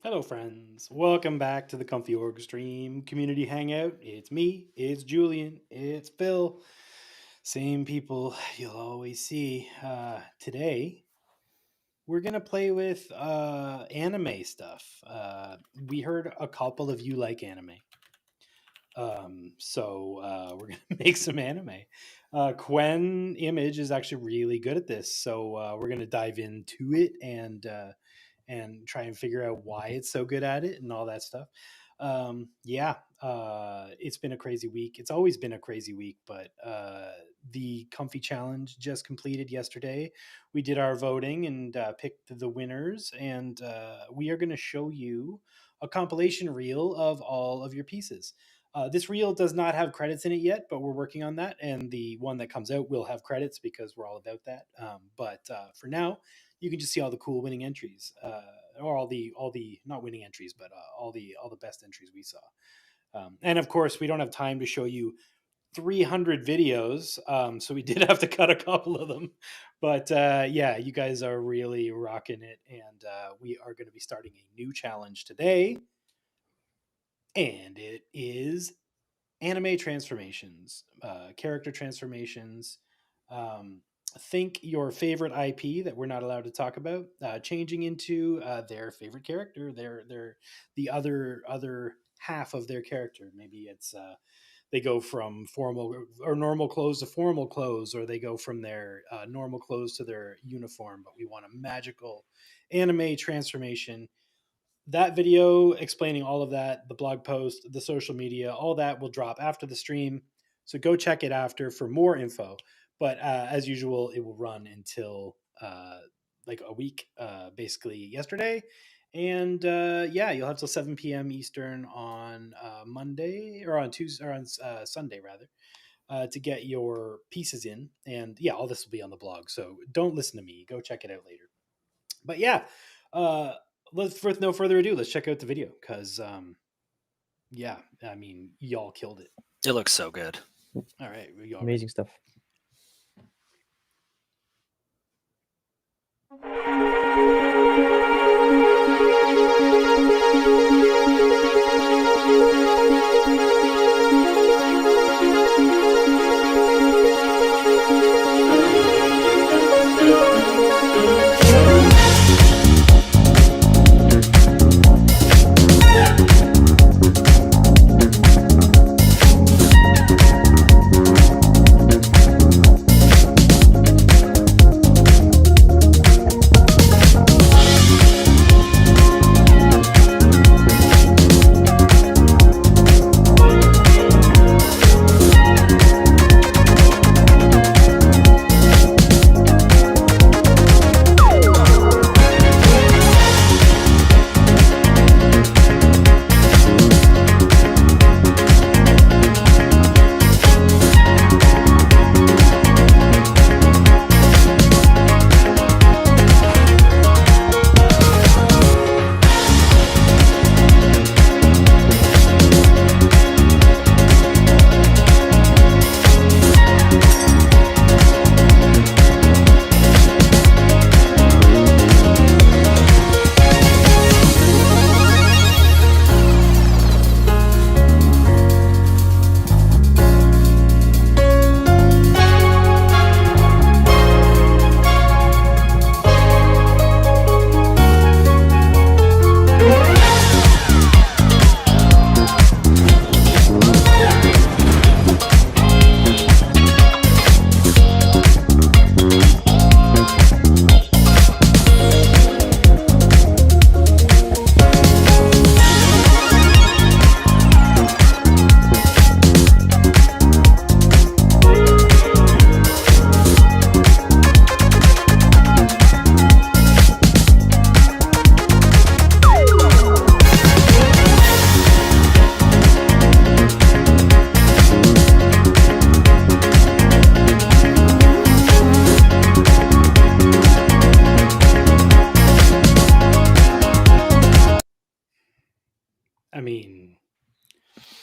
Hello, friends. Welcome back to the Comfy Org Stream Community Hangout. It's me, it's Julien, it's Phil. Same people you'll always see. Today, we're going to play with anime stuff. We heard a couple of you like anime. So we're going to make some anime. Qwen-Image is actually really good at this. So we're going to dive into it and try and figure out why it's so good at it and all that stuff. It's been a crazy week. It's always been a crazy week, but the Comfy Challenge just completed yesterday. We did our voting and picked the winners, and we are going to show you a compilation reel of all of your pieces. This reel does not have credits in it yet, but we're working on that, and the one that comes out will have credits because we're all about that. But for now, you can just see all the cool winning entries, or all the not winning entries, but all the best entries we saw. And of course, we don't have time to show you 300 videos, so we did have to cut a couple of them. But yeah, you guys are really rocking it, and we are going to be starting a new challenge today, and it is anime transformations, character transformations. Think your favorite IP that we're not allowed to talk about, changing into their favorite character, the other half of their character. Maybe it's they go from formal or normal clothes to formal clothes, or they go from their normal clothes to their uniform. But we want a magical anime transformation. That video explaining all of that, the blog post, the social media, all that will drop after the stream. So go check it after for more info. But as usual, it will run until like a week, basically yesterday. And yeah, you'll have till 7 p.m. Eastern on Monday or on Tuesday or on Sunday rather, to get your pieces in. And yeah, all this will be on the blog. So don't listen to me. Go check it out later. But yeah, with no further ado, let's check out the video because yeah, I mean, y'all killed it. It looks so good. All right, Amazing stuff. I mean,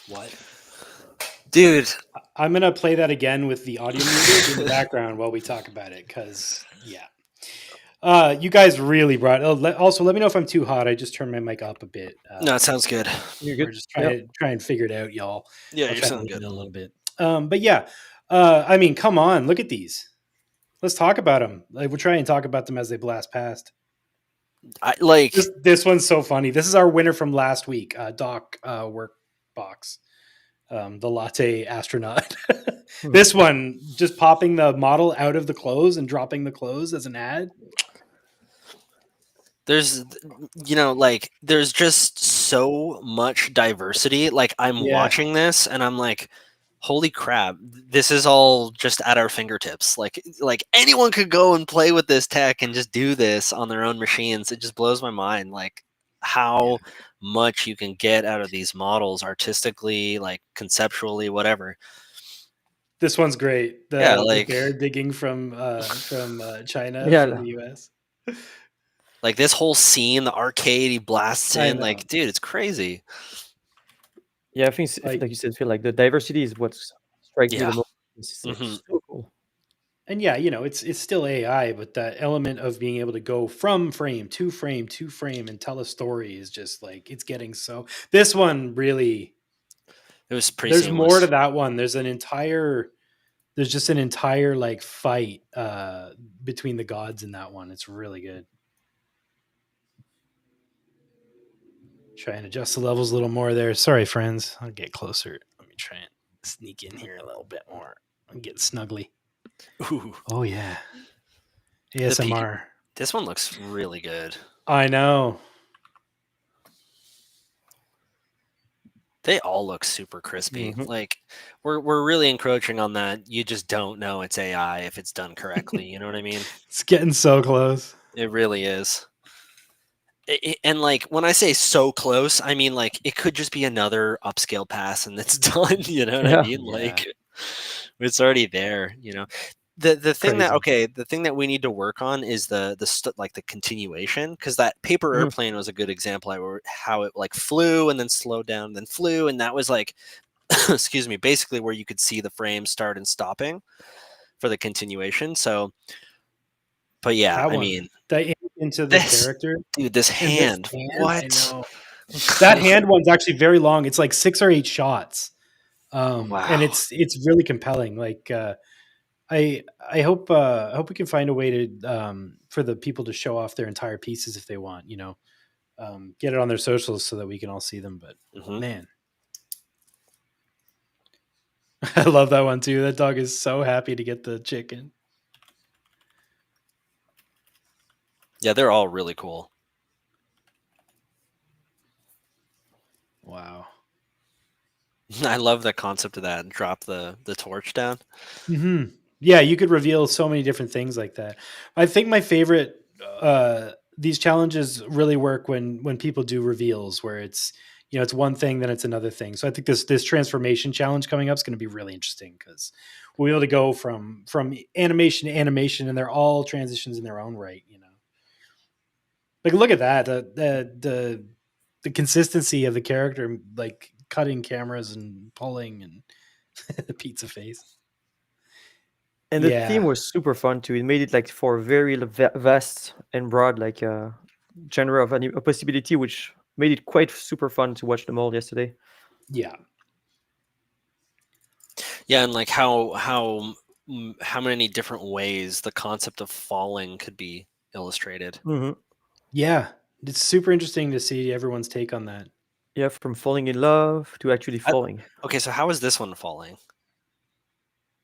what? Dude, I'm gonna play that again with the audio muted in the background while we talk about it because yeah. You guys really brought. Oh, also, let me know if I'm too hot. I just turned my mic up a bit. No, it sounds good. You're We're good. just Yep. try and figure it out, y'all. Yeah, I'll you're try to sounding lean good. in a little bit. But yeah, I mean, come on, look at these. Let's talk about them. Like, we'll try and talk about them as they blast past. I like. This one's so funny. This is our winner from last week. Doc Workbox, the latte astronaut. Mhm. This one, just popping the model out of the clothes and dropping the clothes as an ad. There's, like there's just so much diversity. Like I'm Yeah, watching this and I'm like, holy crap, this is all just at our fingertips. Like anyone could go and play with this tech and just do this on their own machines. It just blows my mind. Like yeah. how much you can get out of these models artistically, like conceptually, whatever. This one's great. Yeah, The like bear digging from China for Yeah, the U.S. like this whole scene, the arcade he blasts I in, know. like, dude, it's crazy. yeah. I think, Like, like you said, feel like the diversity is what strikes me Yeah. the most. It's like Hmm. so cool. and yeah, it's still AI, but that element of being able to go from frame to frame to frame and tell a story is just like it's getting so. This one really. It was pretty There's more to seamless. that one. There's just an entire like fight between the gods in that one. It's really good. Try and adjust the levels a little more there. Sorry, friends. I'll get closer. Let me try and sneak in here a little bit more and get snuggly. Ooh, Oh yeah, the P- ASMR. this one looks really good. I know. They all look super crispy. Hmm. Like we're really encroaching on that. You just don't know it's AI if it's done correctly. You know what I mean? It's getting so close. It really is. And like when I say so close, I mean like it could just be another upscale pass and it's done. You know what I Yeah. mean? Yeah, Like it's already there. The thing that crazy. the thing that we need to work on is like the continuation, because that paper Mhm. airplane was a good example of how it like flew and then slowed down, then flew, and that was like excuse me, basically where you could see the frame start and stopping for the continuation. So, but yeah, That I one. mean The into the this character dude, this and this hand, hand. I what? know. That hand one's actually very long. It's like 6 or 8 shots. And Wow. it's really compelling. Like I hope we can find a way to for the people to show off their entire pieces if they want, get it on their socials so that we can all see them. But Hmm. man, I love that one too. That dog is so happy to get the chicken. Yeah, they're all really cool. Wow. I love the concept of that. Drop the torch down. Hmm. Yeah, you could reveal so many different things like that. I think my favorite these challenges really work when people do reveals where it's one thing then it's another thing. So I think this transformation challenge coming up is going to be really interesting because we'll be able to go from animation to animation and they're all transitions in their own right. Like look at that the consistency of the character like cutting cameras and pulling and the pizza face. And the theme Yeah. was super fun too. It made it like for very vast and broad like genre of a possibility, which made it quite super fun to watch them all yesterday. Yeah. Yeah, and like how many different ways the concept of falling could be illustrated. Hmm. Yeah. It's super interesting to see everyone's take on that. Yeah, from falling in love to actually I, falling. okay, so how is this one falling?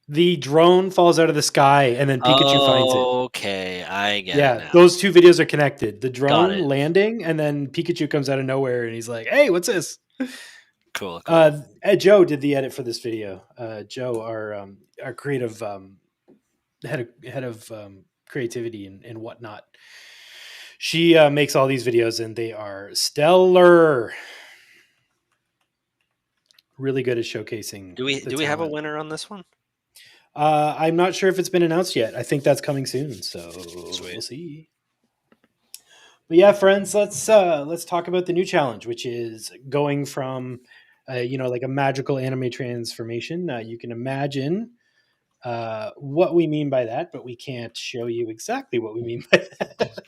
The drone falls out of the sky and then Pikachu finds it. Okay, I get it Yeah, now. those two videos are connected. The Got drone it. landing and then Pikachu comes out of nowhere and he's like, "Hey, what's this?" Cool, cool. Joe did the edit for this video. Joe, our creative head of creativity and whatnot. She makes all these videos and they are stellar. Really good at showcasing Do we the do we have a talent. winner on this one? I'm not sure if it's been announced yet. I think that's coming soon, so Sweet. we'll see. But yeah, friends, let's talk about the new challenge, which is going from like a magical anime transformation. You can imagine what we mean by that, but we can't show you exactly what we mean by that.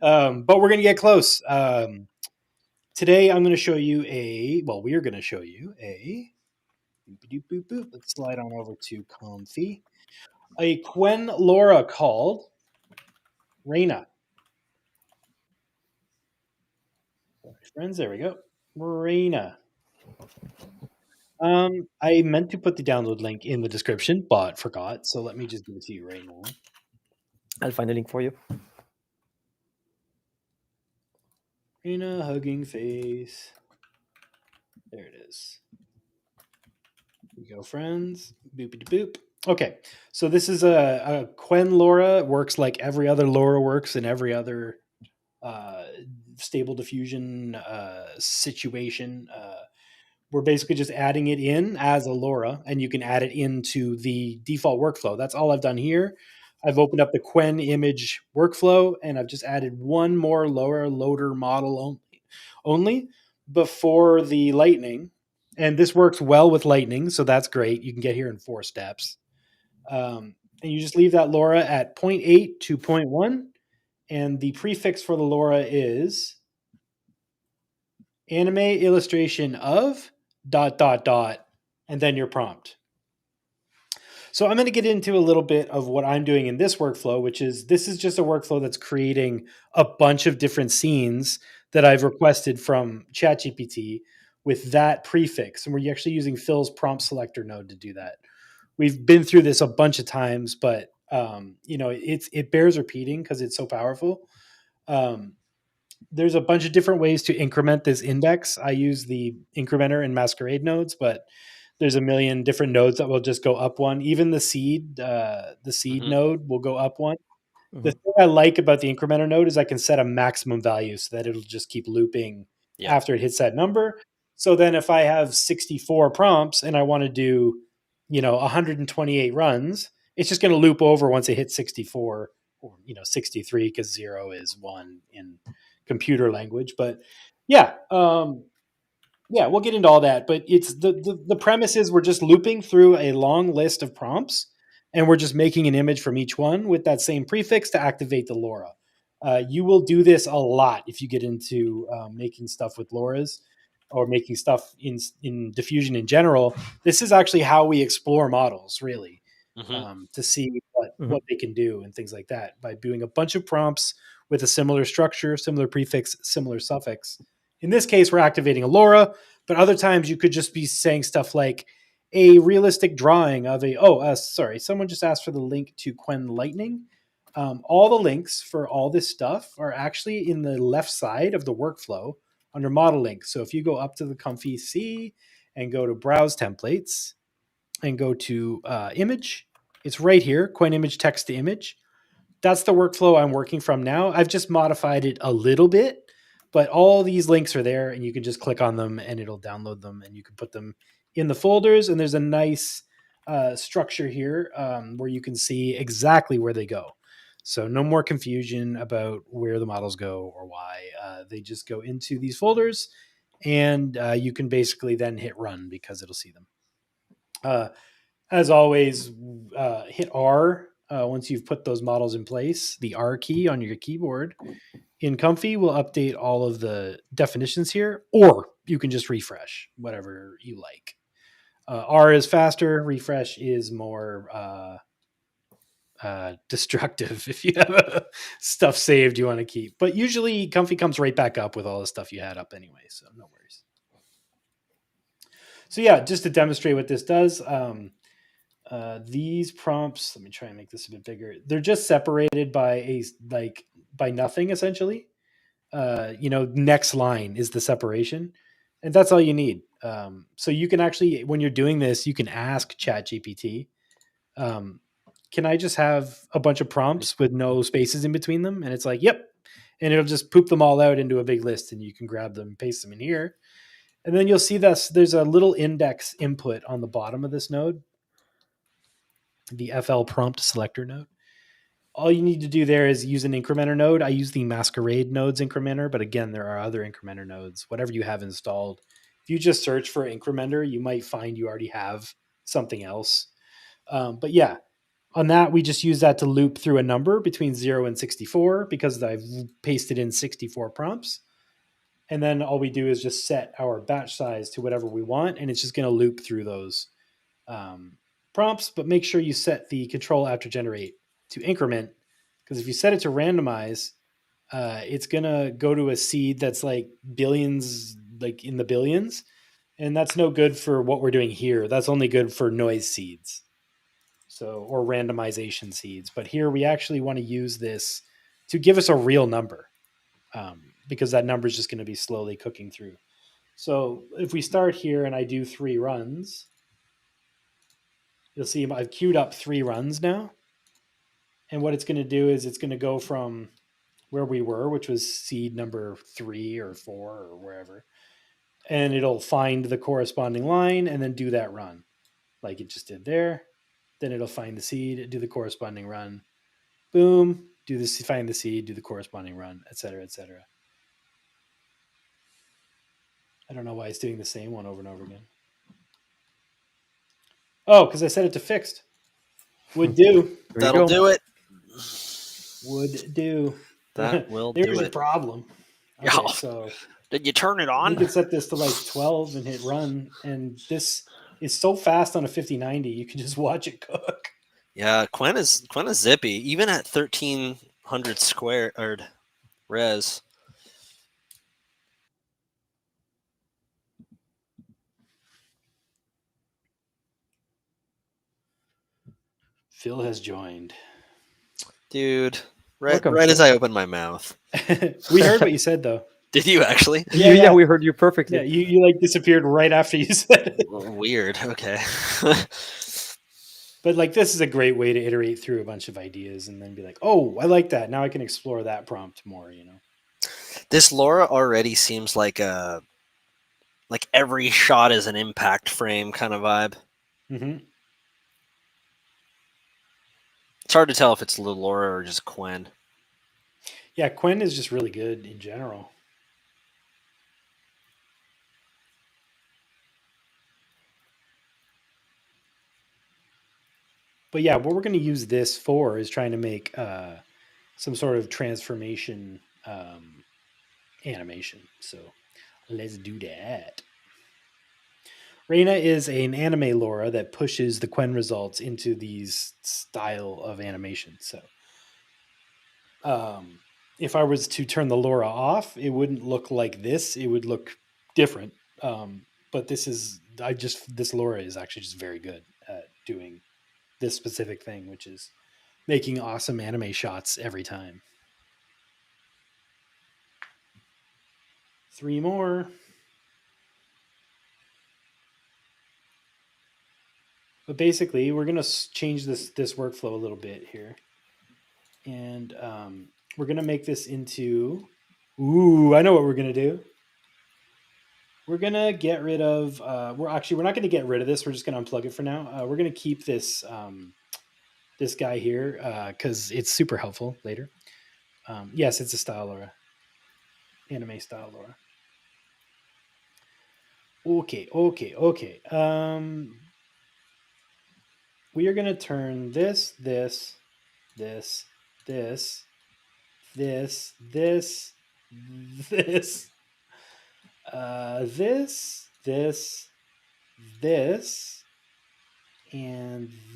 But we're going to get close. Today, I'm going to show you we're going to show you a, let's slide on over to Comfy, a Quen LoRA called Raena. Friends, there we go. Raena. I meant to put the download link in the description, but forgot. So let me just give it to you right now. I'll find a link for you. Raena hugging face. There it is. Here we go, friends. Boopity boop. Okay, so this is a Quen LoRA. Works like every other LoRA works in every other stable diffusion situation. We're basically just adding it in as a LoRA, and you can add it into the default workflow. That's all I've done here. I've opened up the Qwen-Image workflow, and I've just added one more LoRA loader model only before the Lightning. And this works well with Lightning, so that's great. You can get here in 4 steps. And you just leave that LoRA at 0.8 to 0.1, and the prefix for the LoRA is anime illustration of ... and then your prompt. So I'm going to get into a little bit of what I'm doing in this workflow, which is this is just a workflow that's creating a bunch of different scenes that I've requested from ChatGPT with that prefix. And we're actually using Phil's prompt selector node to do that. We've been through this a bunch of times, but it bears repeating because it's so powerful. There's a bunch of different ways to increment this index. I use the incrementer and masquerade nodes, but there's a million different nodes that will just go up one. Even the seed node will go up one. The thing I like about the incrementer node is I can set a maximum value so that it'll just keep looping after it hits that number. So then if I have 64 prompts and I want to do, 128 runs, it's just going to loop over once it hits 64 or, 63 because 0 is 1 in computer language. But we'll get into all that. But it's the premise is we're just looping through a long list of prompts, and we're just making an image from each one with that same prefix to activate the LoRA. You will do this a lot if you get into making stuff with LoRAs or making stuff in diffusion in general. This is actually how we explore models, really, to see what they can do and things like that by doing a bunch of prompts with a similar structure, similar prefix, similar suffix. In this case, we're activating a LoRA, but other times you could just be saying stuff like a realistic drawing of someone just asked for the link to Quen Lightning. All the links for all this stuff are actually in the left side of the workflow under model links. So if you go up to the Comfy C and go to browse templates and go to image, it's right here, Quen-Image text to image. That's the workflow I'm working from now. I've just modified it a little bit, but all these links are there and you can just click on them and it'll download them and you can put them in the folders. And there's a nice structure here where you can see exactly where they go. So no more confusion about where the models go or why. They just go into these folders and you can basically then hit run because it'll see them. As always, hit R once you've put those models in place. The R key on your keyboard in Comfy will update all of the definitions here, or you can just refresh, whatever you like. R is faster, refresh is more destructive if you have stuff saved you want to keep. But usually Comfy comes right back up with all the stuff you had up anyway, so no worries. So just to demonstrate what this does, these prompts, let me try and make this a bit bigger. They're just separated by by nothing, essentially. Next line is the separation, and that's all you need. So you can actually, when you're doing this, you can ask ChatGPT, can I just have a bunch of prompts with no spaces in between them? And it's like, yep. And it'll just poop them all out into a big list and you can grab them and paste them in here. And then you'll see this, there's a little index input on the bottom of this node, the FL prompt selector node. All you need to do there is use an incrementer node. I use the masquerade nodes incrementer, but again, there are other incrementer nodes, whatever you have installed. If you just search for incrementer, you might find you already have something else. But yeah, on that, we just use that to loop through a number between 0 and 64 because I've pasted in 64 prompts. And then all we do is just set our batch size to whatever we want, and it's just going to loop through those prompts. But make sure you set the control after generate to increment, because if you set it to randomize, it's going to go to a seed that's like billions, like in the billions. And that's no good for what we're doing here. That's only good for noise seeds. So, or randomization seeds. But here we actually want to use this to give us a real number, because that number is just going to be slowly cooking through. So if we start here and I do 3 runs, you'll see I've queued up 3 runs now. And what it's going to do is it's going to go from where we were, which was seed number 3 or 4 or wherever, and it'll find the corresponding line and then do that run like it just did there. Then it'll find the seed, do the corresponding run, boom, do this, find the seed, do the corresponding run, etc., etc. I don't know why it's doing the same one over and over again. Oh, because I set it to fixed. Would do. That'll do it. Would do. That will do There's it. your problem. Okay, Yeah. so did you turn it on? you can set this to like 12 and hit run, and this is so fast on a 5090, you can just watch it cook. Yeah, Quen is zippy, even at 1300 squared res. Phil has joined. Dude, right Welcome, as Phil. I opened my mouth. We heard what you said, though. Did you actually? Yeah, we heard you perfectly. Yeah, you like disappeared right after you said it. Weird. Okay. But like, this is a great way to iterate through a bunch of ideas and then be like, oh, I like that. Now I can explore that prompt more, you know? This LoRA already seems like every shot is an impact frame kind of vibe. Mm-hmm. It's hard to tell if it's LoRA or just Quen. Yeah, Quen is just really good in general. But yeah, what we're going to use this for is trying to make some sort of transformation animation. So let's do that. Raena is an anime LoRA that pushes the Quen results into these style of animation. So if I was to turn the LoRA off, it wouldn't look like this. It would look different. But this LoRA is actually just very good at doing this specific thing, which is making awesome anime shots every time. 3 more. But basically, we're going to change this workflow a little bit here. And we're going to make this into... Ooh, I know what we're going to do. We're going to get rid of... we're not going to get rid of this. We're just going to unplug it for now. We're going to keep this this guy here because it's super helpful later. Yes, it's a style LoRA. Anime style LoRA. Okay. We are going to turn this, and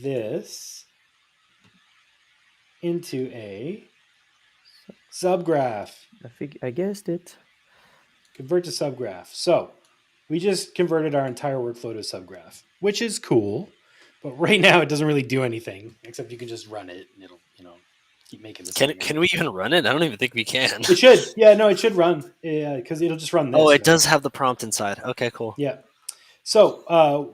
this into a subgraph. I guessed it. Convert to subgraph. So we just converted our entire workflow to a subgraph, which is cool. But right now it doesn't really do anything, except you can just run it and it'll, keep making this. Can we even run it? I don't even think we can. It should. Yeah, no, it should run. Yeah, because it'll just run this. Oh, it does have the prompt inside. Okay, cool. Yeah. So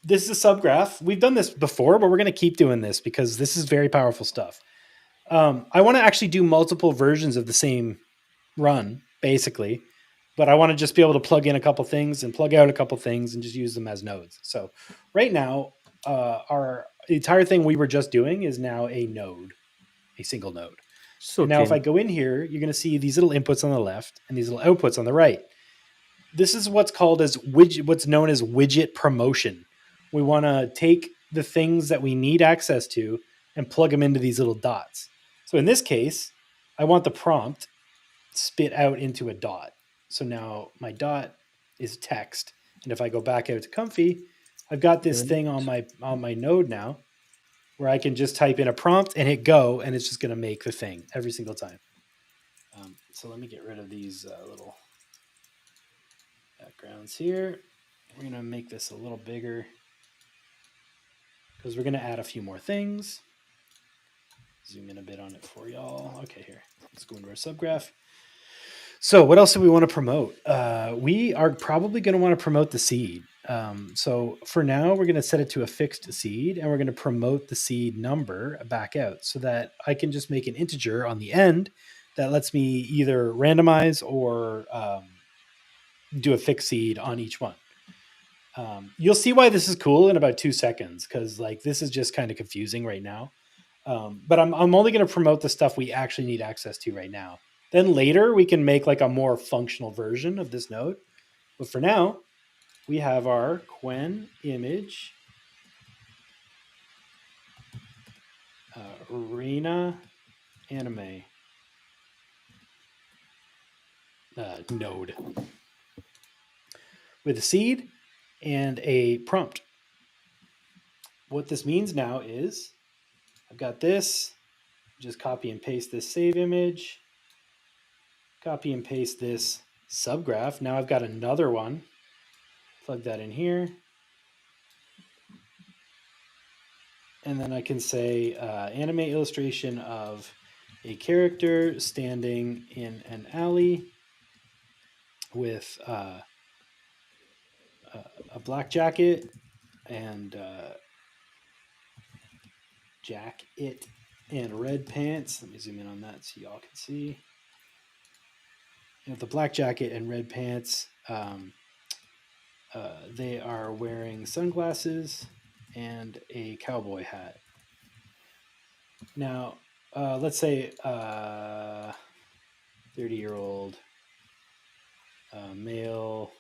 this is a subgraph. We've done this before, but we're going to keep doing this because this is very powerful stuff. I want to actually do multiple versions of the same run, basically. But I want to just be able to plug in a couple things and plug out a couple things and just use them as nodes. So right now, the entire thing we were just doing is now a node, a single node. So now if I go in here, you're going to see these little inputs on the left and these little outputs on the right. This is what's called as what's known as widget promotion. We want to take the things that we need access to and plug them into these little dots. So in this case, I want the prompt spit out into a dot. So now my dot is text. And if I go back out to Comfy, I've got this thing on my node now where I can just type in a prompt and hit go, and it's just going to make the thing every single time. So let me get rid of these little backgrounds here. We're going to make this a little bigger because we're going to add a few more things. Zoom in a bit on it for y'all. Okay, here. Let's go into our subgraph. So what else do we want to promote? We are probably going to want to promote the seed. So for now, we're going to set it to a fixed seed, and we're going to promote the seed number back out so that I can just make an integer on the end that lets me either randomize or do a fixed seed on each one. You'll see why this is cool in about 2 seconds, because like this is just kind of confusing right now. But I'm only going to promote the stuff we actually need access to right now. Then later we can make like a more functional version of this node. But for now, we have our Qwen-Image, Raena anime node with a seed and a prompt. What this means now is I've got this, just copy and paste this save image, copy and paste this subgraph. Now I've got another one, plug that in here. And then I can say anime illustration of a character standing in an alley with a black jacket and red pants. Let me zoom in on that so y'all can see. With the black jacket and red pants, they are wearing sunglasses and a cowboy hat. Now, let's say 30-year-old male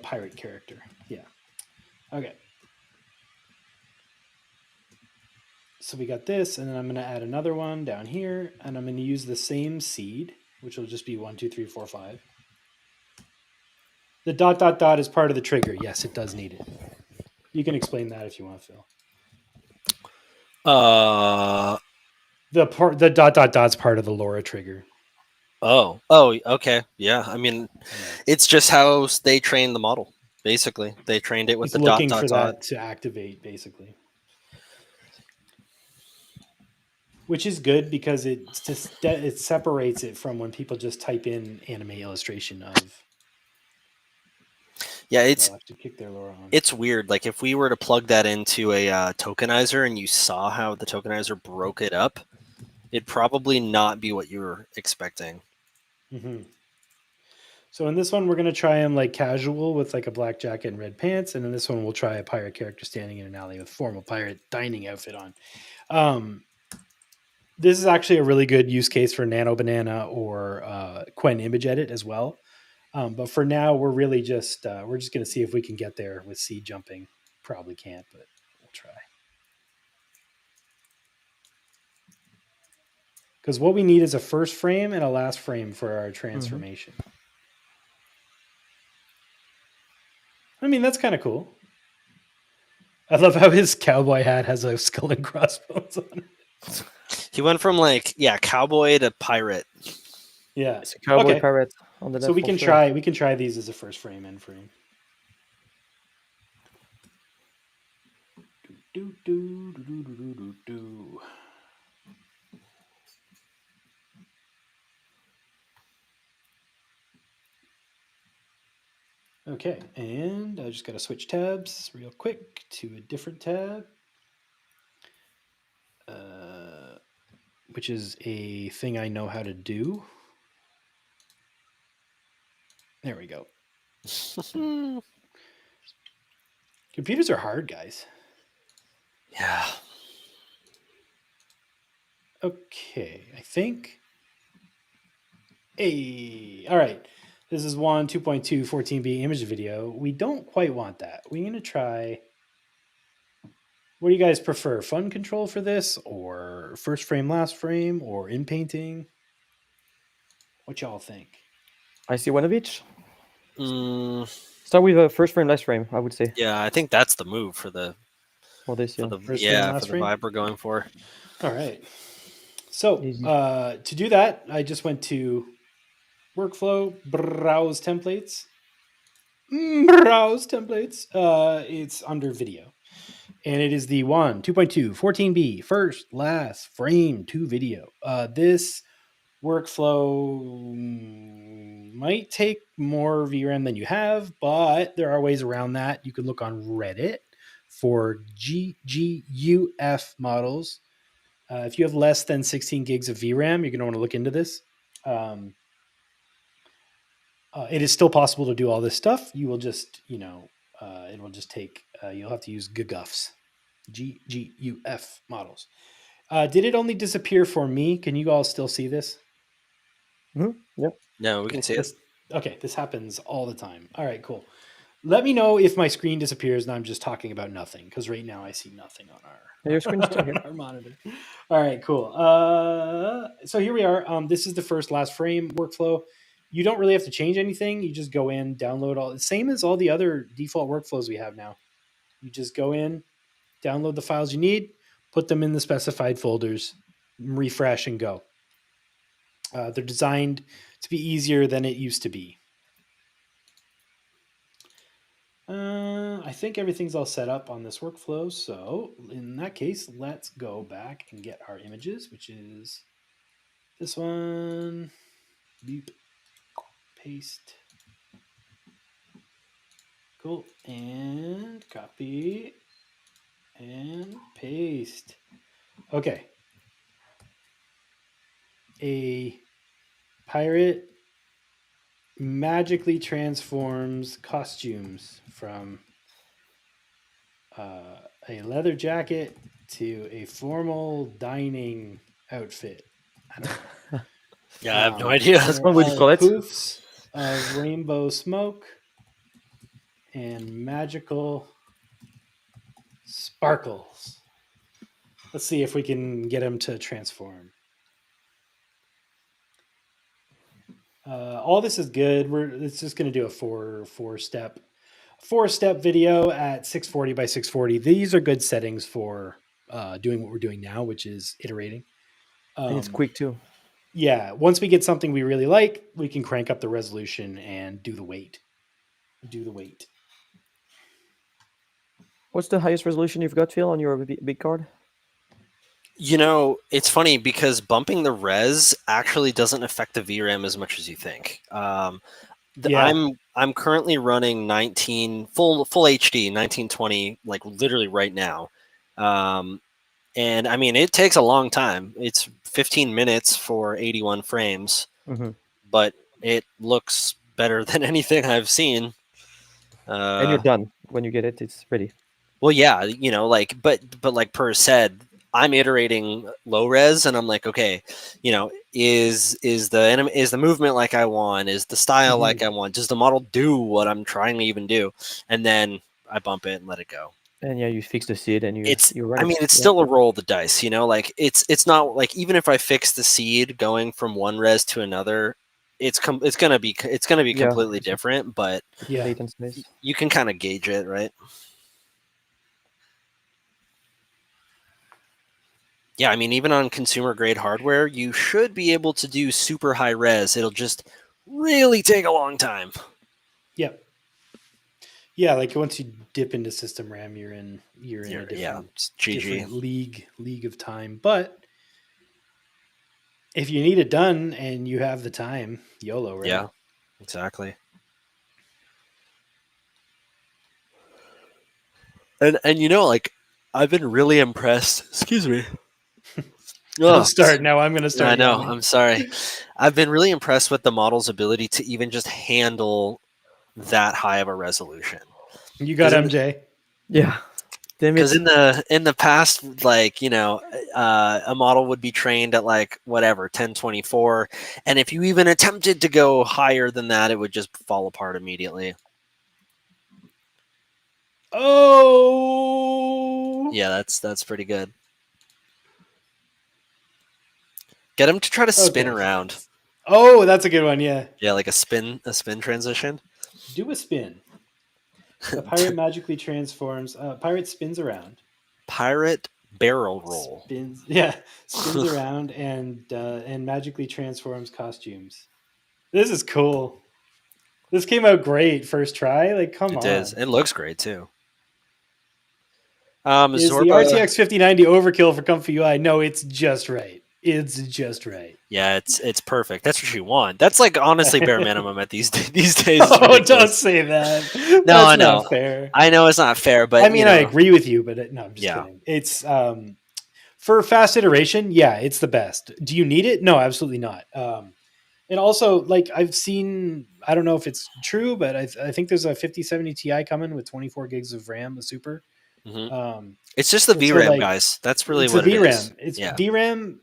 pirate character. Yeah. Okay. So we got this, and then I'm going to add another one down here, and I'm going to use the same seed, which will just be 1, 2, 3, 4, 5. The ... is part of the trigger. Yes, it does need it. You can explain that if you want, Phil. The ... is part of the LoRA trigger. Oh, okay. Yeah. I mean, it's just how they trained the model. Basically, they trained it with It's the ... looking for that to activate, basically. Which is good because it separates it from when people just type in anime illustration of. Yeah, They'll have to kick their LoRA on. It's weird. Like if we were to plug that into a tokenizer and you saw how the tokenizer broke it up, it'd probably not be what you were expecting. Mm-hmm. So in this one, we're going to try him like casual with like a black jacket and red pants. And in this one, we'll try a pirate character standing in an alley with formal pirate dining outfit on. This is actually a really good use case for Nano Banana or Qwen-Image Edit as well. But for now, we're really just going to see if we can get there with seed jumping. Probably can't, but we'll try. Because what we need is a first frame and a last frame for our transformation. Mm-hmm. I mean, that's kind of cool. I love how his cowboy hat has a skull and crossbones on it. He went from cowboy to pirate. Yeah, it's a cowboy pirate on the left. So we can try these as a first frame, end frame. Okay, and I just got to switch tabs real quick to a different tab, which is a thing I know how to do. There we go. Computers are hard, guys. Yeah. Okay, I think. Hey, all right. This is Wan 2.2 14B image video. We don't quite want that. We're going to try. What do you guys prefer? Fun control for this, or first frame, last frame, or in painting? What y'all think? I see one of each. Mm, Start with a first frame, last frame, I would say. yeah, I think that's the move for the This, yeah. First frame, last for the frame? vibe we're going for. All right. So Easy. to do that, I just went to workflow, browse templates. It's under video. And it is the Wan 2.2 14B first, last frame to video. This workflow might take more VRAM than you have, but there are ways around that. You can look on Reddit for GGUF models. If you have less than 16 gigs of VRAM, you're going to want to look into this. It is still possible to do all this stuff. You will just, it will just take, you'll have to use GGUFs, GGUF models. Did it only disappear for me? Can you all still see this? Yep. No, we can see it. Okay, this happens all the time. All right, cool. Let me know if my screen disappears and I'm just talking about nothing, because right now I see nothing on Your screen's still here. our monitor. All right, cool. So here we are. This is the first last frame workflow. You don't really have to change anything. You just go in, download all, same as all the other default workflows we have now. You just go in, download the files you need, put them in the specified folders, refresh, and go. They're designed to be easier than it used to be. I think everything's all set up on this workflow. So in that case, let's go back and get our images, which is this one. Beep. Paste. Cool. And copy. And paste. Okay. A pirate magically transforms costumes from a leather jacket to a formal dining outfit. I don't know. Yeah, I have no idea. That's what we call it. Poofs of rainbow smoke and magical sparkles. Let's see if we can get him to transform. All this is good. It's just going to do a four step video at 640 by 640. These are good settings for doing what we're doing now, which is iterating. And it's quick too. Yeah. Once we get something we really like, we can crank up the resolution and do the weight. What's the highest resolution you've got, Phil, on your big card? It's funny because bumping the res actually doesn't affect the VRAM as much as you think. Yeah. I'm currently running 19 full HD 1920 like literally right now. And I mean it takes a long time. It's 15 minutes for 81 frames. Mm-hmm. But it looks better than anything I've seen. And you're done when you get it. It's ready. Well, yeah, but like Purz said, I'm iterating low res, and I'm like, okay, is the movement like I want? Is the style like I want? Does the model do what I'm trying to even do? And then I bump it and let it go. And yeah, you fix the seed and you run I mean, it's still a roll of the dice, like it's not like even if I fix the seed going from one res to another, it's gonna be completely different, but Yeah, you can kind of gauge it, right? Yeah, I mean, even on consumer grade hardware, you should be able to do super high res. It'll just really take a long time. Yep. Yeah, like once you dip into system RAM, you're in a different league of time. But if you need it done and you have the time, YOLO, right? Yeah, exactly. And I've been really impressed. Excuse me. Don't start now. I'm going to start. I know. I'm sorry. I've been really impressed with the model's ability to even just handle that high of a resolution. You got MJ. Yeah. Damn Because it. in the past, like, a model would be trained at like whatever 1024, and if you even attempted to go higher than that, it would just fall apart immediately. Oh, Yeah, that's pretty good. Get him to try to spin okay. around. Oh, that's a good one. Yeah, Yeah, like a spin transition. do a spin. A pirate magically transforms. Pirate spins around. Pirate barrel roll. Spins, yeah, spins around and magically transforms costumes. This is cool. This came out great first try. Like, come It is. on. It looks great too. Is the Zorba. RTX 5090 overkill for ComfyUI? No, it's just right. It's just right. Yeah, it's perfect. That's what you want. That's like honestly bare minimum at these days. It's Oh, don't ridiculous. say that. No, That's I know. not fair. I know it's not fair, I but mean, I agree with you, but no, I'm just yeah. kidding. It's for fast iteration, yeah, it's the best. Do you need it? No, absolutely not. And also, like, I've seen, I don't know if it's true, but I think there's a 5070 Ti coming with 24 gigs of RAM, the super. hmm Um, It's just the and so, VRAM, like, guys. That's really it's a what it is. VRAM. It's Yeah, VRAM,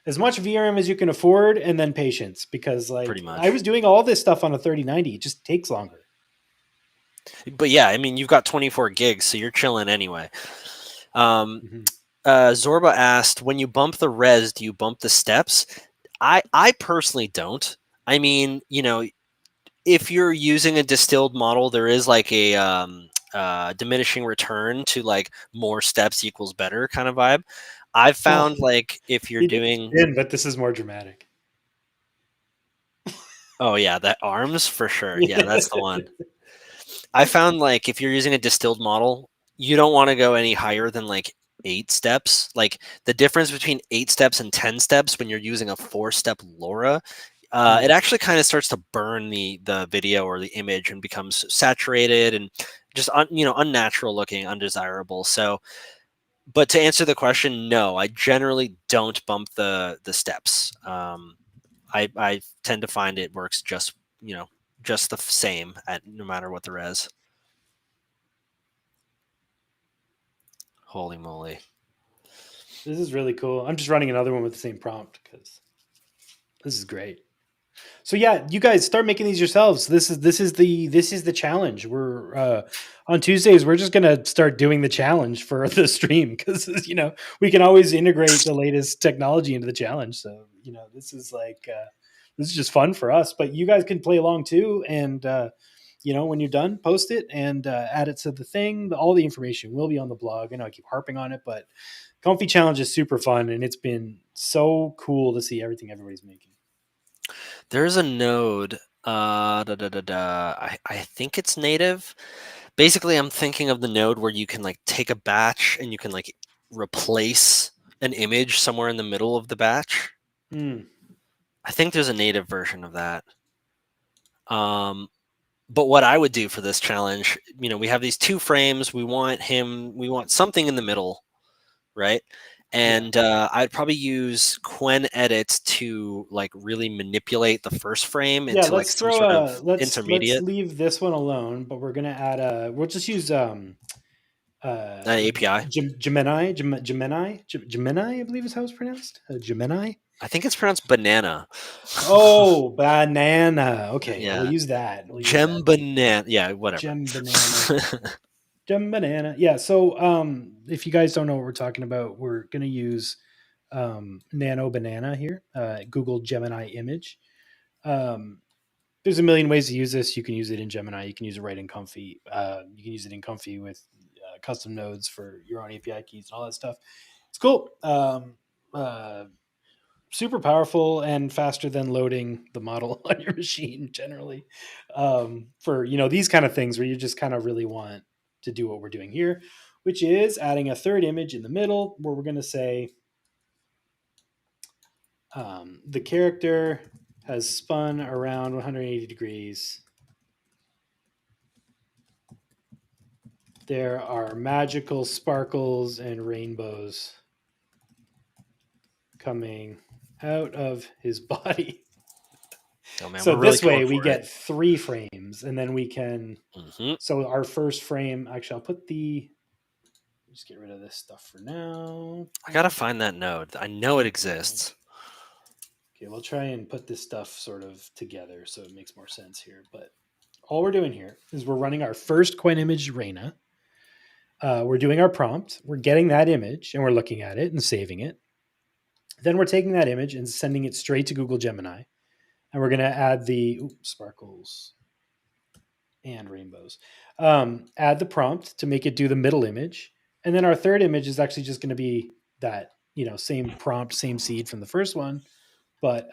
as much VRAM as you can afford, and then patience, because, pretty like, I much. was doing all this stuff on a 3090. It just takes longer. But yeah, I mean, you've got 24 gigs, so you're chilling anyway. Mm-hmm. Zorba asked, when you bump the res, do you bump the steps? I personally don't. I mean, if you're using a distilled model, there is like a diminishing return to like more steps equals better kind of vibe. I've Well, found like if you're it is doing, thin, but this is more dramatic. oh yeah, that arms for sure. Yeah, that's the one. I found like if you're using a distilled model, you don't want to go any higher than like 8 steps. Like the difference between 8 steps and 10 steps when you're using a 4-step LoRA, it Mm. actually kind of starts to burn the video or the image and becomes saturated and just unnatural looking, undesirable. So, but to answer the question, no, I generally don't bump the steps. I tend to find it works just the same at no matter what the res. Holy moly. This is really cool. I'm just running another one with the same prompt because this is great. So yeah, you guys start making these yourselves. This is the challenge. We're on Tuesdays. We're just gonna start doing the challenge for the stream because we can always integrate the latest technology into the challenge. So this is like this is just fun for us. But you guys can play along too, and when you're done, post it and add it to the thing. All the information will be on the blog. I know I keep harping on it, but Comfy Challenge is super fun, and it's been so cool to see everything everybody's making. There's a node. I think it's native. Basically, I'm thinking of the node where you can like take a batch and you can like replace an image somewhere in the middle of the batch. Mm. I think there's a native version of that. But what I would do for this challenge, we have these 2 frames. We want something in the middle, right? And I'd probably use Quen edit to like really manipulate the first frame Yeah, into like let's some throw sort of a let's intermediate leave this one alone, but we're gonna add we'll just use API. Gemini, I believe is how it's pronounced. Gemini. I think it's pronounced banana. Oh, banana. Okay, we'll Yeah, use that. We'll use gem that. banana. Yeah, whatever. Gem banana. Gem banana. Yeah. So, if you guys don't know what we're talking about, we're gonna use Nano Banana here. Google Gemini image. Um, there's a million ways to use this. You can use it in Gemini. You can use it right in Comfy. You can use it in Comfy with custom nodes for your own API keys and all that stuff. It's cool. Super powerful and faster than loading the model on your machine generally. For these kind of things where you just kind of really want to do what we're doing here, which is adding a third image in the middle where we're going to say the character has spun around 180 degrees. There are magical sparkles and rainbows coming out of his body. Oh man, So we're really this way going we for it. get 3 frames, and then we can. Mhm. So our first frame, actually, I'll put the Just get rid of this stuff for now. I gotta find that node. I know it exists. Okay, we'll try and put this stuff sort of together so it makes more sense here. But all we're doing here is we're running our first Qwen-Image Raena. We're doing our prompt. We're getting that image and we're looking at it and saving it. Then we're taking that image and sending it straight to Google Gemini. And we're going to add the sparkles and rainbows. Add the prompt to make it do the middle image. And then our third image is actually just going to be that, same prompt, same seed from the first one, but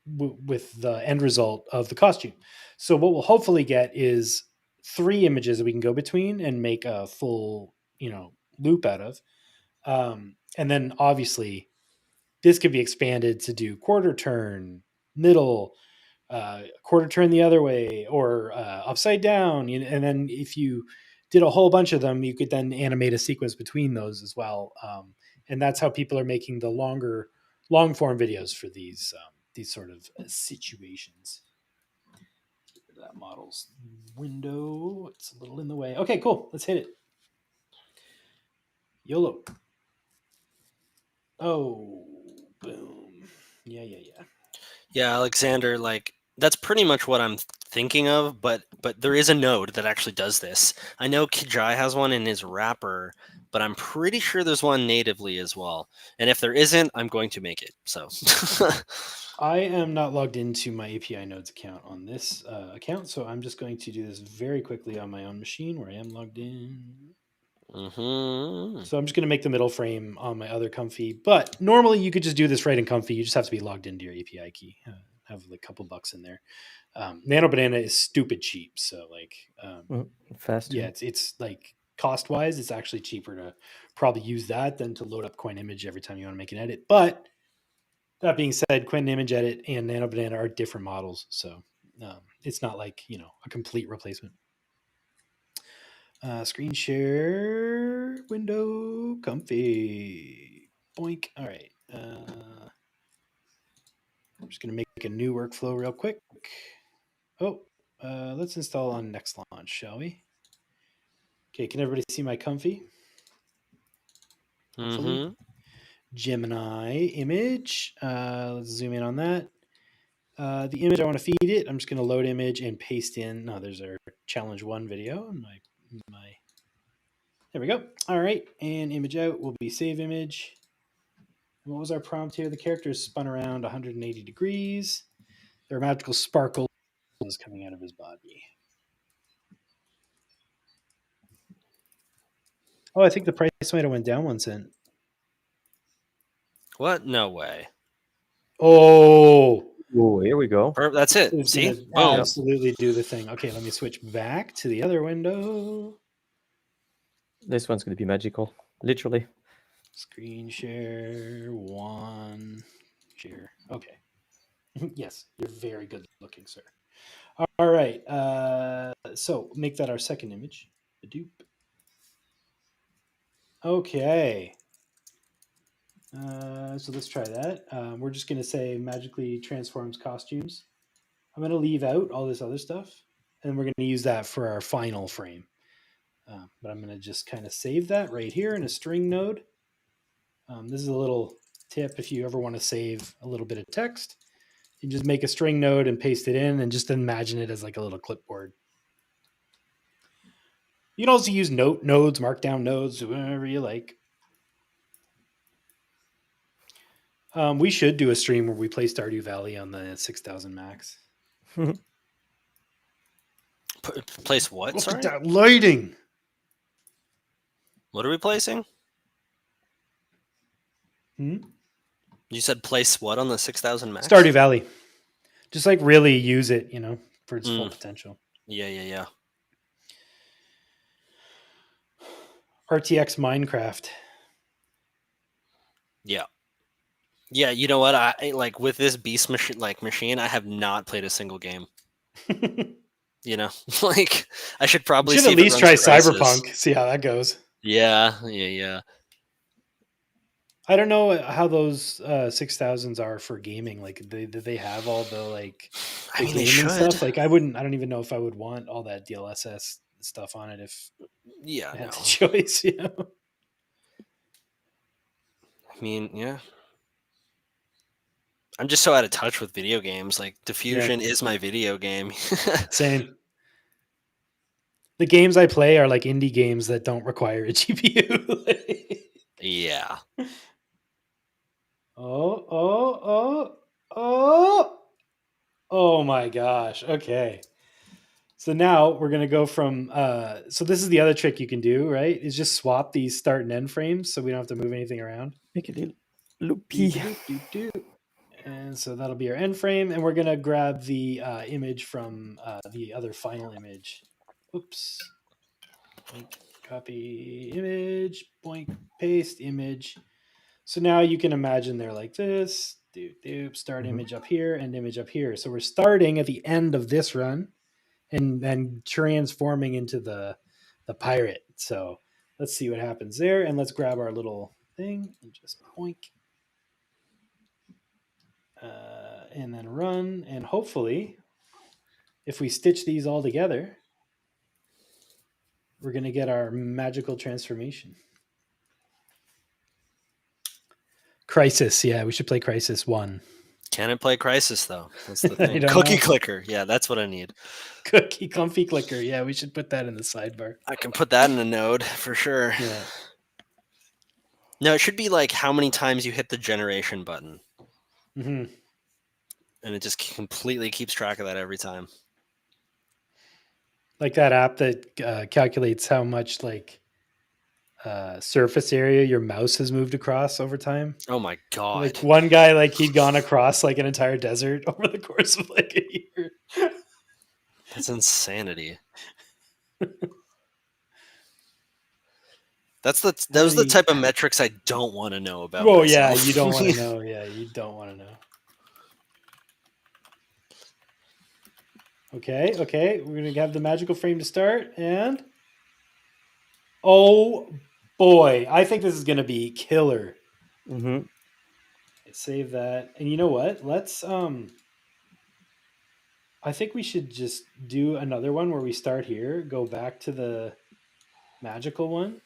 with the end result of the costume. So what we'll hopefully get is 3 images that we can go between and make a full, loop out of. And then obviously this could be expanded to do quarter turn, middle, quarter turn the other way, or upside down. And then if you did a whole bunch of them, you could then animate a sequence between those as well. And that's how people are making the long form videos for these sort of situations. Get rid of that model's window. It's a little in the way. Okay, cool. Let's hit it. YOLO. Oh, boom. Yeah. Yeah, Alexander, like that's pretty much what I'm thinking of, but there is a node that actually does this. I know Kijai has one in his wrapper, but I'm pretty sure there's one natively as well. And if there isn't, I'm going to make it. So I am not logged into my API nodes account on this account, so I'm just going to do this very quickly on my own machine where I am logged in. Mm-hmm. So I'm just going to make the middle frame on my other Comfy. But normally you could just do this right in Comfy. You just have to be logged into your API key. Have like a couple bucks in there. Nano Banana is stupid cheap. So like, fast. Yeah, it's like cost wise, it's actually cheaper to probably use that than to load up Qwen-Image every time you want to make an edit. But that being said, Qwen-Image Edit and Nano Banana are different models. So it's not like, a complete replacement. Screen share window Comfy. Boink. All right. I'm just going to make a new workflow real quick. Oh, let's install on next launch, shall we? Okay, can everybody see my Comfy? Mm-hmm. Gemini image. Let's zoom in on that. The image I want to feed it, I'm just going to load image and paste in. No, there's our challenge 1 video. There we go. All right, and image out will be save image. What was our prompt here? The character is spun around 180 degrees. There are magical sparkles coming out of his body. Oh, I think the price might have went down 1 cent. What? No way. Oh, here we go. That's it. See? Boom. Absolutely do the thing. Okay, let me switch back to the other window. This one's going to be magical, literally. Screen share, 1, share. Okay. Yes, you're very good looking, sir. All right. So make that our second image. The dupe. Okay. So let's try that. We're just going to say magically transforms costumes. I'm going to leave out all this other stuff, and we're going to use that for our final frame. But I'm going to just kind of save that right here in a string node. This is a little tip if you ever want to save a little bit of text. You just make a string node and paste it in and just imagine it as like a little clipboard. You can also use nodes, markdown nodes, whatever you like. We should do a stream where we play Stardew Valley on the 6000 max. Place what? Look Sorry? at that lighting. What are we placing? You said place what on the 6000 max? Stardew Valley. Just like really use it, for its full potential. Yeah. RTX Minecraft. Yeah. Yeah, you know what? I like with this beast machine, I have not played a single game. Like I should probably at least try Cyberpunk, see how that goes. Yeah. I don't know how those 6000s are for gaming. Like, do they have all the I mean, they gaming should. stuff? Like, I don't even know if I would want all that DLSS stuff on it if Yeah, I had no. the choice. You know. I mean, yeah. I'm just so out of touch with video games. Like Diffusion is my video game. Same. The games I play are like indie games that don't require a GPU. Yeah. Oh my gosh. Okay. So now we're going to go from, so this is the other trick you can do, right? Is just swap these start and end frames so we don't have to move anything around. Make it a little loopy. And so that'll be our end frame. And we're going to grab the image from the other final image. Oops. Boink, copy image, boink, paste image. So now you can imagine they're like this. Start image up here and image up here. So we're starting at the end of this run and then transforming into the pirate. So let's see what happens there. And let's grab our little thing and just boink. And then run. And hopefully, if we stitch these all together, we're going to get our magical transformation. Crisis. Yeah, we should play Crisis 1. Can it play Crisis, though? That's the I thing. don't Cookie know. clicker. Yeah, that's what I need. Cookie comfy clicker. Yeah, we should put that in the sidebar. I can put that in a node for sure. Yeah. No, it should be like how many times you hit the generation button. Mm-hmm. And it just completely keeps track of that every time. Like that app that calculates how much like surface area your mouse has moved across over time. Oh my God. Like one guy, like he'd gone across like an entire desert over the course of like a year. That's insanity. Those are the type of metrics I don't want to know about. Oh myself. yeah, you don't want to know. Yeah, you don't want to know. Okay. We're gonna have the magical frame to start, and oh boy, I think this is gonna be killer. Mm-hmm. Save that, and you know what? Let's I think we should just do another one where we start here, go back to the magical one.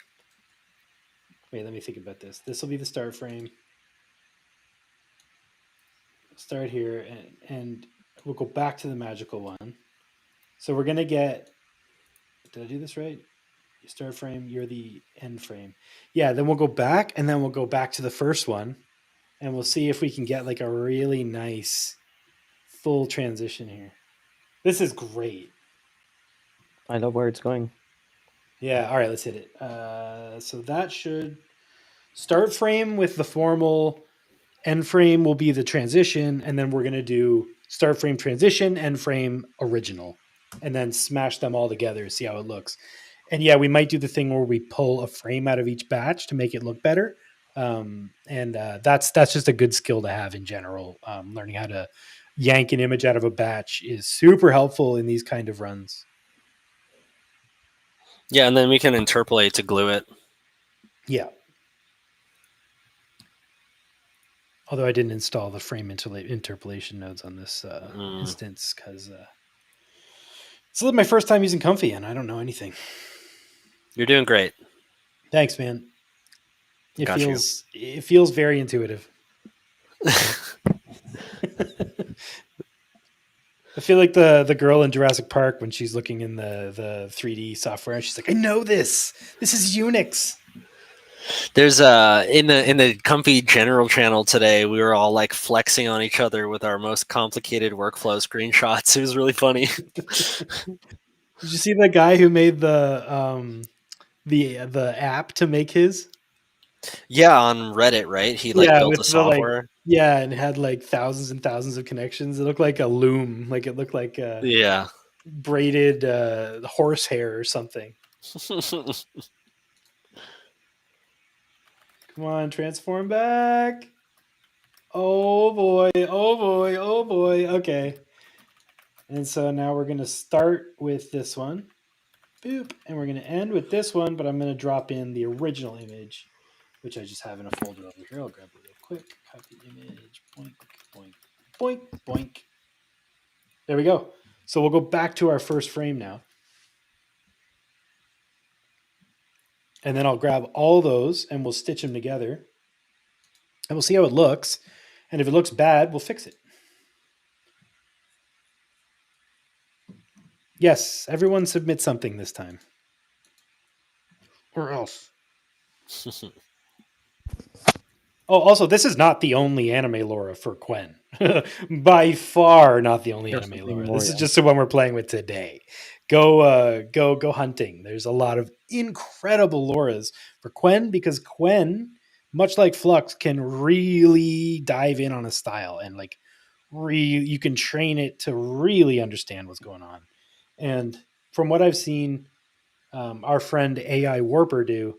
Wait, let me think about this. This will be the start frame. Start here, and we'll go back to the magical one. So we're going to get, did I do this right? You start frame, you're the end frame. Yeah, then we'll go back, and then we'll go back to the first one, and we'll see if we can get like a really nice full transition here. This is great. I love where it's going. Yeah, all right, let's hit it. So that should start frame with the formal, end frame will be the transition, and then we're going to do start frame transition, end frame original, and then smash them all together, see how it looks. And yeah, we might do the thing where we pull a frame out of each batch to make it look better. That's just a good skill to have in general. Learning how to yank an image out of a batch is super helpful in these kind of runs. Yeah, and then we can interpolate to glue it. Yeah. Although I didn't install the frame interpolation nodes on this instance because it's my first time using Comfy and I don't know anything. You're doing great. Thanks, man. It feels very intuitive. I feel like the girl in Jurassic Park when she's looking in the 3D software. She's like, I know this. This is Unix. There's in the Comfy general channel today, we were all like flexing on each other with our most complicated workflow screenshots. It was really funny. Did you see the guy who made the app to make his? Yeah, on Reddit, right? He built a software. And it had like thousands and thousands of connections. It looked like a loom. Like it looked like braided horsehair or something. Come on, transform back. Oh boy. Okay. And so now we're going to start with this one. Boop. And we're going to end with this one, but I'm going to drop in the original image, which I just have in a folder over here. I'll grab it real quick. Copy image. Boink, boink, boink, boink. There we go. So we'll go back to our first frame now. And then I'll grab all those and we'll stitch them together. And we'll see how it looks. And if it looks bad, we'll fix it. Yes, everyone submit something this time. Or else. Oh, also, this is not the only anime LoRA for Quen. By far, not the only There's anime something LoRA. more, This is yeah. just the one we're playing with today. Go hunting. There's a lot of incredible LoRAs for Quen because Quen, much like Flux, can really dive in on a style and like you can train it to really understand what's going on. And from what I've seen, our friend AI Warper do.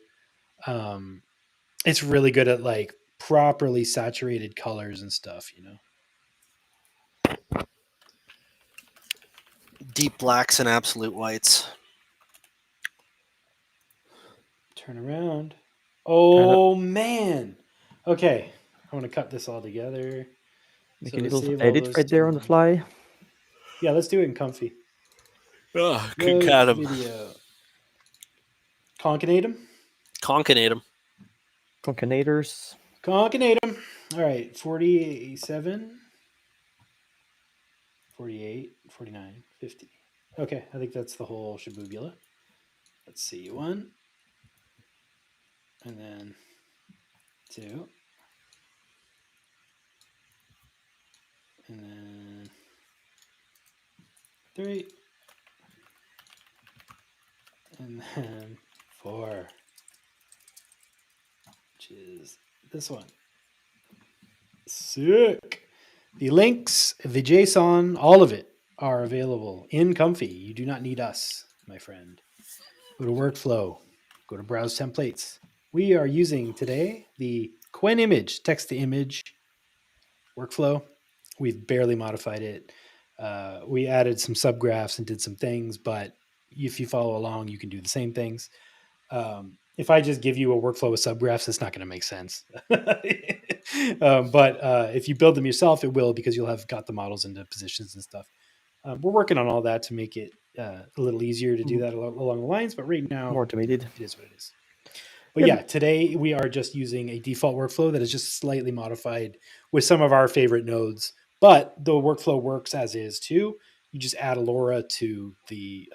Um, it's really good at like properly saturated colors and stuff, you know. Deep blacks and absolute whites. Turn around. Oh man. Okay. I want to cut this all together. Make So a let's little save all edit those right to there on the fly. Yeah, let's do it in Comfy. Oh, Load concat 'em. video. Concatenate them. Concanate 'em. Concatenators. Concatenate them. All right. 47, 48, 49, 50. Okay. I think that's the whole shabubula. Let's see. 1. And then 2. And then 3. And then 4, which is this one. Sick. The links, the JSON, all of it are available in Comfy. You do not need us, my friend. Go to Workflow. Go to Browse Templates. We are using today the Qwen-Image text-to-image workflow. We've barely modified it. We added some subgraphs and did some things, but if you follow along, you can do the same things. If I just give you a workflow with subgraphs, it's not going to make sense. But if you build them yourself, it will because you'll have got the models into positions and stuff. We're working on all that to make it a little easier to do that along the lines. But right now, More automated. it is what it is. But Yeah. yeah, today we are just using a default workflow that is just slightly modified with some of our favorite nodes. But the workflow works as is too. You just add a LoRa to the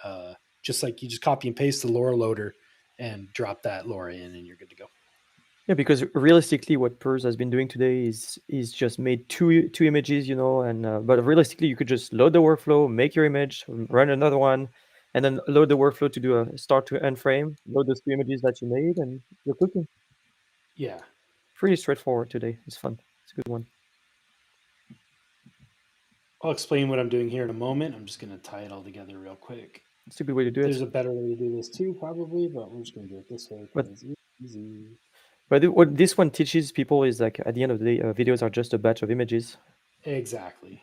just like you just copy and paste the LoRa loader and drop that LoRa in, and you're good to go. Yeah, because realistically, what Purz has been doing today is just made two images, you know, and but realistically, you could just load the workflow, make your image, run another one, and then load the workflow to do a start to end frame, load those two images that you made, and you're cooking. Yeah. Pretty straightforward today. It's fun. It's a good one. I'll explain what I'm doing here in a moment. I'm just going to tie it all together real quick. It's a good way to do There's it. a better way to do this too, probably, but we're just going to do it this way But because it's easy. what this one teaches people is like at the end of the day, videos are just a batch of images. Exactly.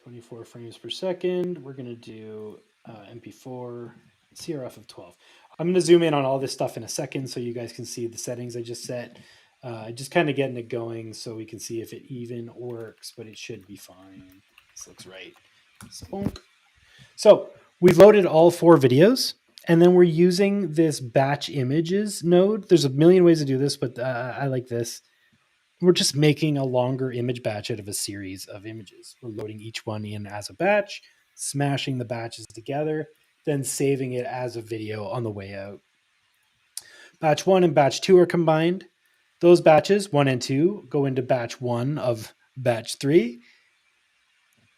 24 frames per second. We're going to do MP4, CRF of 12. I'm going to zoom in on all this stuff in a second so you guys can see the settings I just set. Just kind of getting it going so we can see if it even works, but it should be fine. This looks right. Spunk. So we've loaded all 4 videos, and then we're using this batch images node. There's a million ways to do this, but I like this. We're just making a longer image batch out of a series of images. We're loading each one in as a batch, smashing the batches together, then saving it as a video on the way out. Batch 1 and batch 2 are combined. Those batches, 1 and 2, go into batch 1 of batch 3.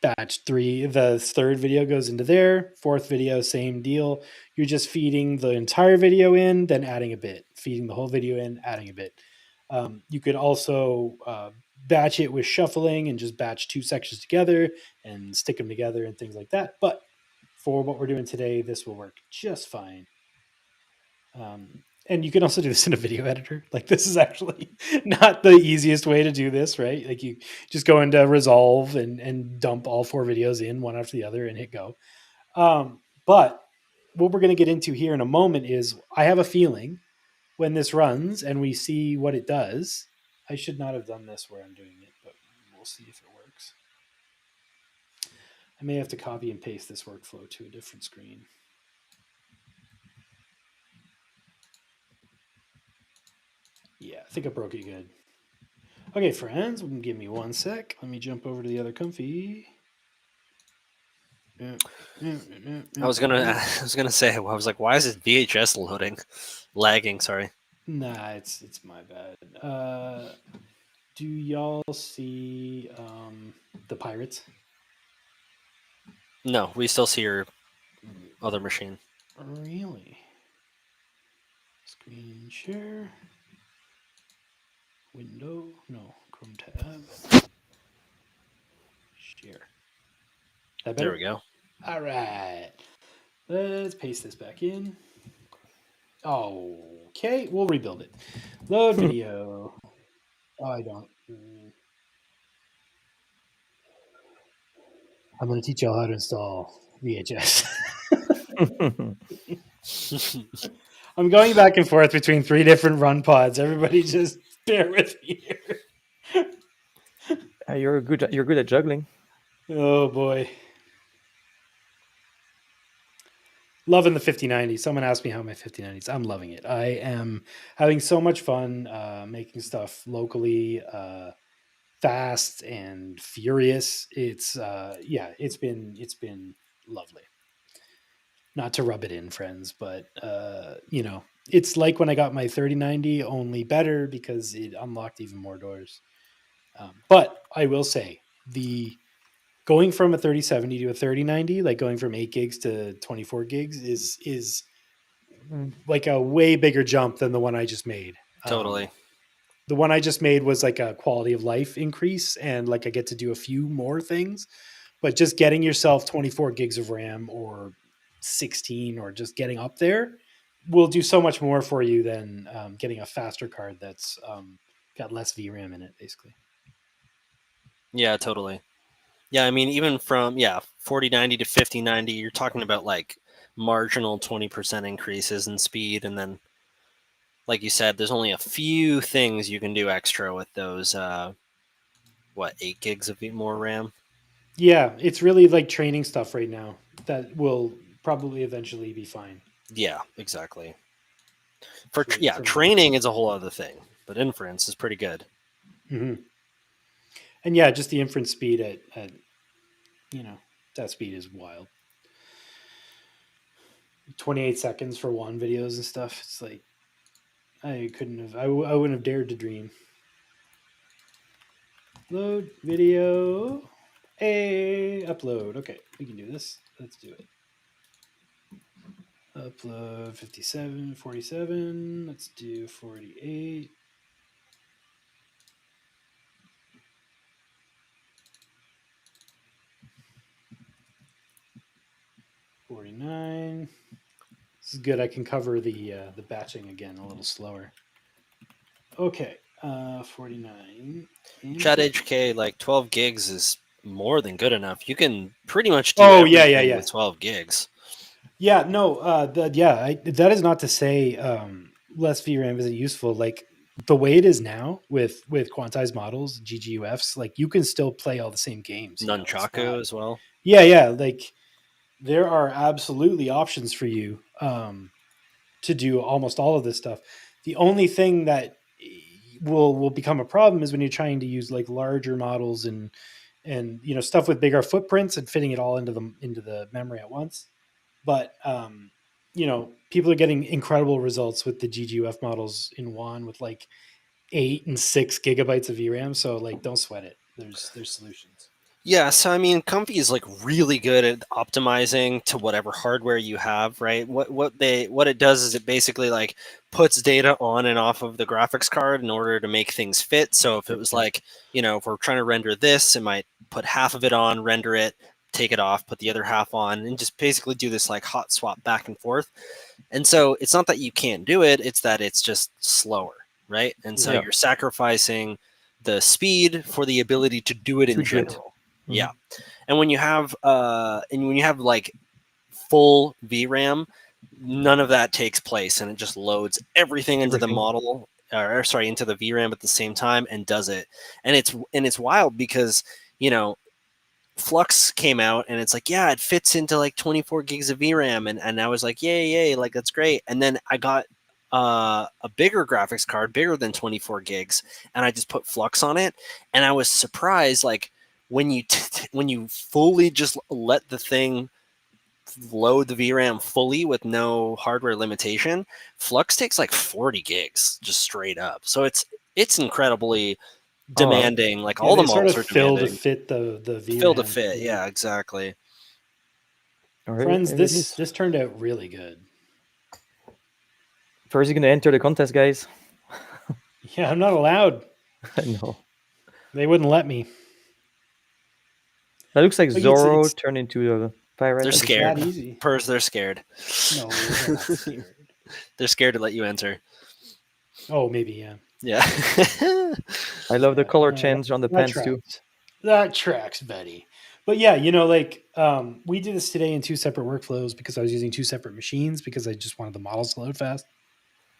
Batch 3, the third video goes into there. Fourth video, same deal. You're just feeding the entire video in, then adding a bit. Feeding the whole video in, adding a bit. You could also batch it with shuffling and just batch 2 sections together and stick them together and things like that. But for what we're doing today, this will work just fine. And you can also do this in a video editor. Like this is actually not the easiest way to do this, right? Like you just go into Resolve and dump all 4 videos in one after the other and hit go. But what we're going to get into here in a moment is I have a feeling when this runs and we see what it does, I should not have done this where I'm doing it, but we'll see if it works. I may have to copy and paste this workflow to a different screen. Yeah, I think I broke it good. Okay, friends, give me 1 sec. Let me jump over to the other comfy. I was gonna say, I was like, why is this VHS loading, lagging? Sorry. Nah, it's my bad. Do y'all see the pirates? No, we still see your other machine. Really? Screen share. Window. No, Chrome tab. Share. That better? There we go. All right. Let's paste this back in. Okay, we'll rebuild it. Load video. Oh, I don't. I'm going to teach y'all how to install VHS. I'm going back and forth between 3 different run pods. Everybody just bear with me here. You're good at juggling. Oh boy. Loving the 5090. Someone asked me how my 5090s. I'm loving it. I am having so much fun making stuff locally, fast and furious. It's it's been lovely. Not to rub it in, friends, but it's like when I got my 3090, only better because it unlocked even more doors. But I will say the going from a 3070 to a 3090, like going from 8 gigs to 24 gigs is like a way bigger jump than the one I just made. Totally. The one I just made was like a quality of life increase, and like I get to do a few more things, but just getting yourself 24 gigs of RAM or 16 or just getting up there will do so much more for you than getting a faster card that's got less VRAM in it, basically. Yeah, totally. Yeah, I mean, even from 4090 to 5090, you're talking about like marginal 20% increases in speed, and then, like you said, there's only a few things you can do extra with those. 8 gigs of more RAM? Yeah, it's really like training stuff right now that will probably eventually be fine. Yeah, exactly. For Training is a whole other thing, but inference is pretty good. Mm-hmm. And yeah, just the inference speed at that speed is wild. 28 seconds for one videos and stuff. It's like I wouldn't have dared to dream. Load video. Hey, upload. Okay, we can do this. Let's do it. Upload 57, 47. Let's do 48. $49. This is good. I can cover the batching again a little slower. Okay, 49. Chat HK, like 12 gigs is more than good enough. You can pretty much do everything with 12 gigs. Yeah, no, that is not to say less VRAM isn't useful. Like the way it is now with quantized models, GGUFs, like you can still play all the same games. Nunchaku as well. Yeah, like there are absolutely options for you to do almost all of this stuff. The only thing that will become a problem is when you're trying to use like larger models and stuff with bigger footprints and fitting it all into the memory at once. But people are getting incredible results with the GGUF models in Wan with like 8 and 6 gigabytes of VRAM. So like, don't sweat it. There's solutions. Yeah, so I mean, Comfy is like really good at optimizing to whatever hardware you have, right? What it does is it basically like puts data on and off of the graphics card in order to make things fit. So if it was like, if we're trying to render this, it might put half of it on, render it, take it off, put the other half on, and just basically do this like hot swap back and forth. And so it's not that you can't do it, it's that it's just slower, right? And so you're sacrificing the speed for the ability to do it in general. Mm-hmm. Yeah. And when you have like full VRAM, none of that takes place, and it just loads everything into the model, into the VRAM at the same time and does it. And it's wild because, Flux came out and it's like, yeah, it fits into like 24 gigs of VRAM, and I was like, yay, like that's great. And then I got a bigger graphics card, bigger than 24 gigs, and I just put Flux on it, and I was surprised, like when you fully just let the thing load the VRAM fully with no hardware limitation, Flux takes like 40 gigs just straight up. So it's incredibly Oh, demanding. Like Yeah, all the they sort models of are fill to demanding. fit the Fill to VRAM. fit, yeah, exactly. all right, Friends, here it this is. this turned out really good. First, you're gonna enter the contest, guys. Yeah, I'm not allowed. I know. They wouldn't let me. That looks like But Zorro it's turned into a pirate. They're at the same scared. that time. easy. Purz, they're scared. No, they're not scared. They're scared to let you enter. Oh, maybe, yeah. Yeah. I love the Yeah, color change on the that pants too. tracks. That tracks, Betty. But yeah, like we did this today in 2 separate workflows because I was using 2 separate machines because I just wanted the models to load fast.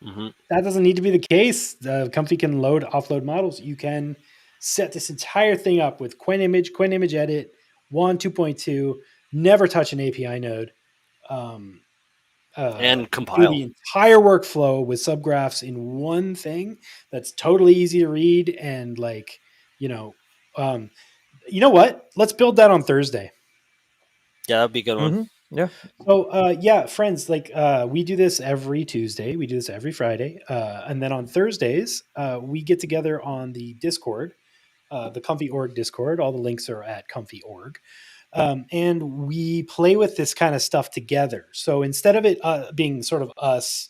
Mhm. That doesn't need to be the case. The Comfy can offload models. You can set this entire thing up with Qwen-Image edit, Wan 2.2, never touch an API node. Um, And do the compile. entire workflow with subgraphs in one thing that's totally easy to read and like, you know, um, you know what? Let's build that on Thursday. Yeah, that'd be a good one. Yeah. So yeah, friends, like we do this every Tuesday, we do this every Friday, and then on Thursdays we get together on the Discord, the Comfy Org Discord. All the links are at Comfy Org, and we play with this kind of stuff together. So instead of it being sort of us,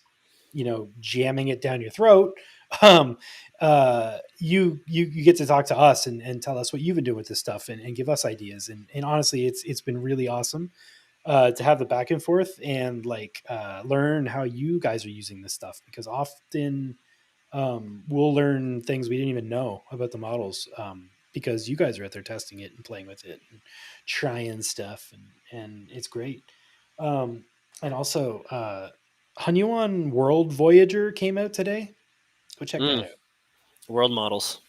jamming it down your throat, um, you get to talk to us and tell us what you've been doing with this stuff and give us ideas. And honestly, it's been really awesome to have the back and forth and like learn how you guys are using this stuff because often we'll learn things we didn't even know about the models because you guys are out there testing it and playing with it and trying stuff and it's great. And also, Hunyuan World Voyager came out today. Go check that Mm, out. world models.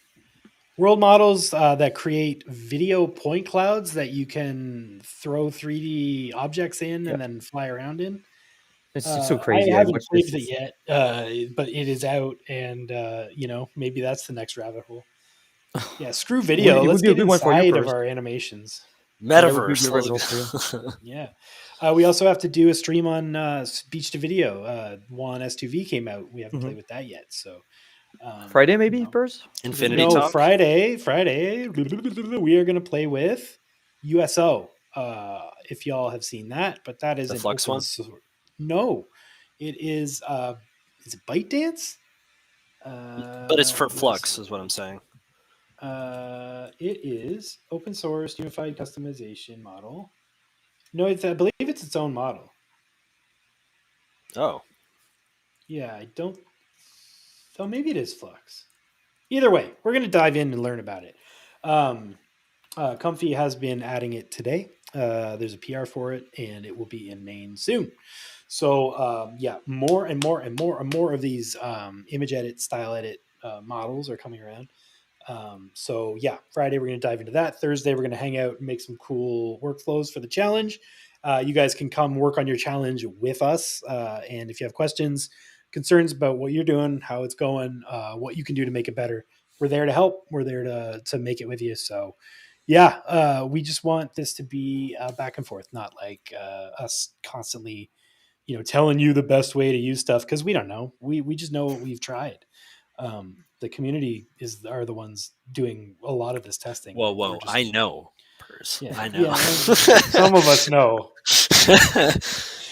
World models that create video point clouds that you can throw 3D objects in Yeah. and then fly around in. It's so I crazy. I haven't watched played this. with it yet, but it is out, and maybe that's the next rabbit hole. Yeah, screw video. It would Let's be a get good one for you, inside of Purz. our animations. Yeah, that would be a good Metaverse. result for you. Let's go. Yeah, we also have to do a stream on speech to video. Wan S2V came out. We haven't Mhm. played with that yet, so Friday, maybe, Purz? Infinity No, Talk. Friday. We are going to play with USO. If y'all have seen that, but that is The an Flux open one? source. No, it is. Is it ByteDance? But it's for USO. Flux, is what I'm saying. It is open source unified customization model. No, I believe it's its own model. Oh. Yeah, I don't. Oh, maybe it is Flux. Either way, we're going to dive in and learn about it. Comfy has been adding it today. There's a PR for it, and it will be in main soon. So yeah, more and more and more and more of these image edit, style edit models are coming around. So yeah, Friday we're going to dive into that. Thursday we're going to hang out and make some cool workflows for the challenge. You guys can come work on your challenge with us, and if you have questions, concerns about what you're doing, how it's going, what you can do to make it better, we're there to help. We're there to make it with you. So yeah, we just want this to be back and forth, not like us constantly, telling you the best way to use stuff because we don't know. We just know what we've tried. The community are the ones doing a lot of this testing. Whoa, We're whoa. just I know, Purz. yeah I know. yeah. Some of us know.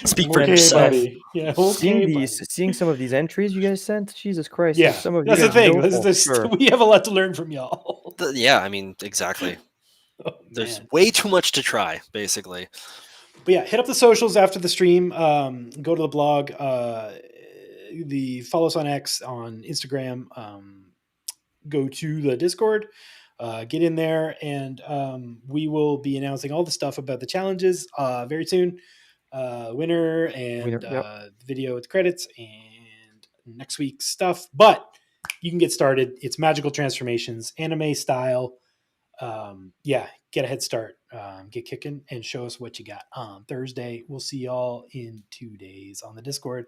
Speak for Man, Okay, yourself. buddy. Yeah, okay, buddy. seeing some of these entries you guys sent, Jesus Christ! Yeah, Some of you that's the guys thing. know for sure. We have a lot to learn from y'all. Yeah, I mean, exactly. Oh There's man. way too much to try, basically. But yeah, hit up the socials after the stream. Go to the blog. The follow us on X, on Instagram. Go to the Discord. Get in there, and we will be announcing all the stuff about the challenges very soon. Winner and Yep. video with credits and next week's stuff. But you can get started. It's magical transformations, anime style. Yeah, get a head start, get kicking, and show us what you got on Thursday. We'll see y'all in 2 days on the Discord.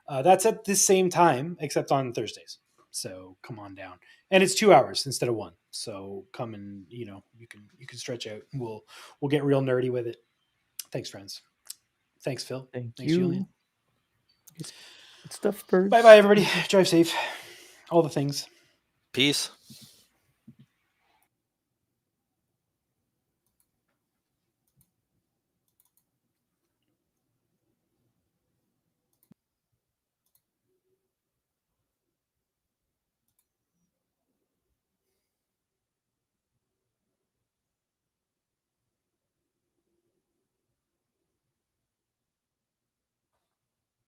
That's at the same time, except on Thursdays. So come on down, and it's 2 hours instead of 1. So come and you can stretch out. And we'll get real nerdy with it. Thanks, friends. Thanks, Phil. Thank Thanks, you. Julien. Good stuff, Purz. Bye, everybody. Drive safe. All the things. Peace.